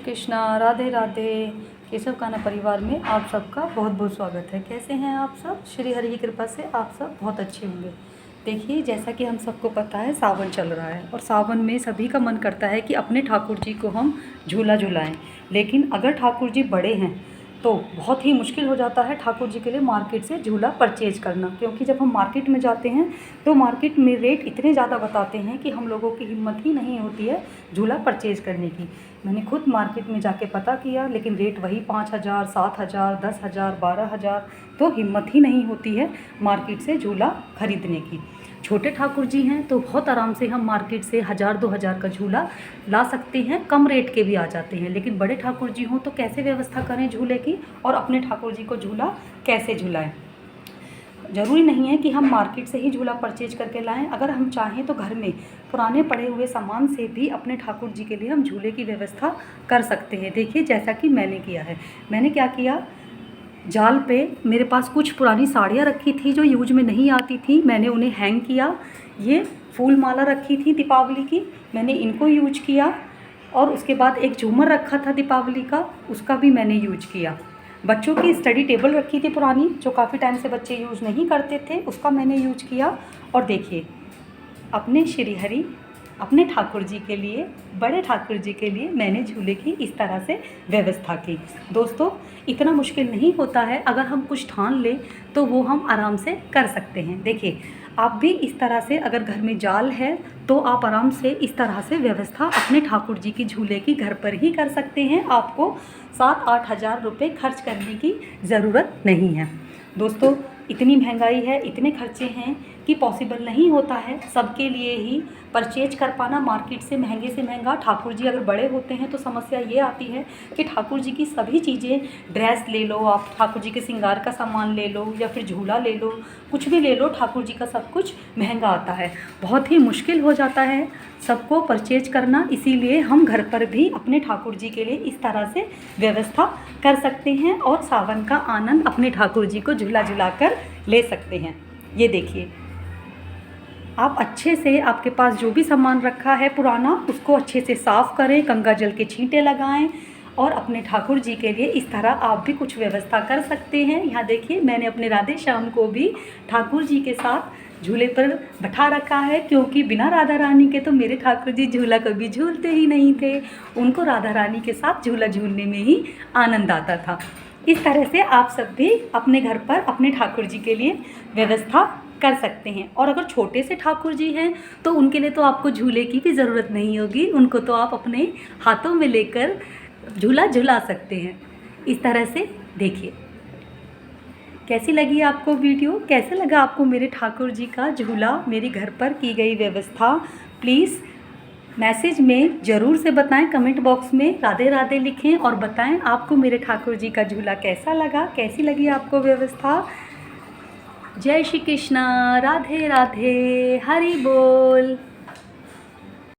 कृष्णा, राधे राधे। केशव कान्हा परिवार में आप सबका बहुत बहुत स्वागत है। कैसे हैं आप सब? श्री हरि की कृपा से आप सब बहुत अच्छे होंगे। देखिए, जैसा कि हम सबको पता है सावन चल रहा है और सावन में सभी का मन करता है कि अपने ठाकुर जी को हम झूला झुलाएं। लेकिन अगर ठाकुर जी बड़े हैं तो बहुत ही मुश्किल हो जाता है ठाकुर जी के लिए मार्केट से झूला परचेज करना, क्योंकि जब हम मार्केट में जाते हैं तो मार्केट में रेट इतने ज़्यादा बताते हैं कि हम लोगों की हिम्मत ही नहीं होती है झूला परचेज करने की। मैंने खुद मार्केट में जाके पता किया, लेकिन रेट वही 5,000, 7,000, 10,000, 12,000, तो हिम्मत ही नहीं होती है मार्केट से झूला खरीदने की। छोटे ठाकुर जी हैं तो बहुत आराम से हम मार्केट से 1,000-2,000 का झूला ला सकते हैं, कम रेट के भी आ जाते हैं। लेकिन बड़े ठाकुर जी हों तो कैसे व्यवस्था करें झूले की और अपने ठाकुर जी को झूला कैसे झुलाएं। ज़रूरी नहीं है कि हम मार्केट से ही झूला परचेज करके लाएं। अगर हम चाहें तो घर में पुराने पड़े हुए सामान से भी अपने ठाकुर जी के लिए हम झूले की व्यवस्था कर सकते हैं। देखिए, जैसा कि मैंने किया है। मैंने क्या किया, जाल पे मेरे पास कुछ पुरानी साड़ियाँ रखी थी जो यूज में नहीं आती थी, मैंने उन्हें हैंग किया। ये फूल माला रखी थी दीपावली की, मैंने इनको यूज किया। और उसके बाद एक झूमर रखा था दीपावली का, उसका भी मैंने यूज किया। बच्चों की स्टडी टेबल रखी थी पुरानी, जो काफ़ी टाइम से बच्चे यूज़ नहीं करते थे, उसका मैंने यूज किया। और देखिए, अपने श्री हरि, अपने ठाकुर जी के लिए, बड़े ठाकुर जी के लिए मैंने झूले की इस तरह से व्यवस्था की। दोस्तों, इतना मुश्किल नहीं होता है, अगर हम कुछ ठान लें तो वो हम आराम से कर सकते हैं। देखिए, आप भी इस तरह से, अगर घर में जाल है तो आप आराम से इस तरह से व्यवस्था अपने ठाकुर जी की झूले की घर पर ही कर सकते हैं। आपको 7-8 हज़ार रुपये खर्च करने की ज़रूरत नहीं है। दोस्तों, इतनी महंगाई है, इतने खर्चे हैं कि पॉसिबल नहीं होता है सबके लिए ही परचेज कर पाना मार्केट से महंगे से महंगा। ठाकुर जी अगर बड़े होते हैं तो समस्या ये आती है कि ठाकुर जी की सभी चीज़ें, ड्रेस ले लो आप, ठाकुर जी के श्रृंगार का सामान ले लो या फिर झूला ले लो, कुछ भी ले लो, ठाकुर जी का सब कुछ महंगा आता है। बहुत ही मुश्किल हो जाता है सबको परचेज करना। इसीलिए हम घर पर भी अपने ठाकुर जी के लिए इस तरह से व्यवस्था कर सकते हैं और सावन का आनंद अपने ठाकुर जी को झूला झुलाकर ले सकते हैं। ये देखिए, आप अच्छे से, आपके पास जो भी सामान रखा है पुराना, उसको अच्छे से साफ़ करें, गंगा जल के छींटे लगाएं और अपने ठाकुर जी के लिए इस तरह आप भी कुछ व्यवस्था कर सकते हैं। यहाँ देखिए, मैंने अपने राधे श्याम को भी ठाकुर जी के साथ झूले पर बैठा रखा है, क्योंकि बिना राधा रानी के तो मेरे ठाकुर जी झूला कभी झूलते ही नहीं थे। उनको राधा रानी के साथ झूला झूलने में ही आनंद आता था। इस तरह से आप सब भी अपने घर पर अपने ठाकुर जी के लिए व्यवस्था कर सकते हैं। और अगर छोटे से ठाकुर जी हैं तो उनके लिए तो आपको झूले की भी ज़रूरत नहीं होगी, उनको तो आप अपने हाथों में लेकर झूला झुला सकते हैं। इस तरह से देखिए, कैसी लगी आपको वीडियो, कैसे लगा आपको मेरे ठाकुर जी का झूला, मेरी घर पर की गई व्यवस्था? प्लीज़ मैसेज में ज़रूर से बताएं, कमेंट बॉक्स में राधे राधे लिखें और बताएं आपको मेरे ठाकुर जी का झूला कैसा लगा, कैसी लगी आपको व्यवस्था। जय श्री कृष्णा, राधे राधे, हरि बोल।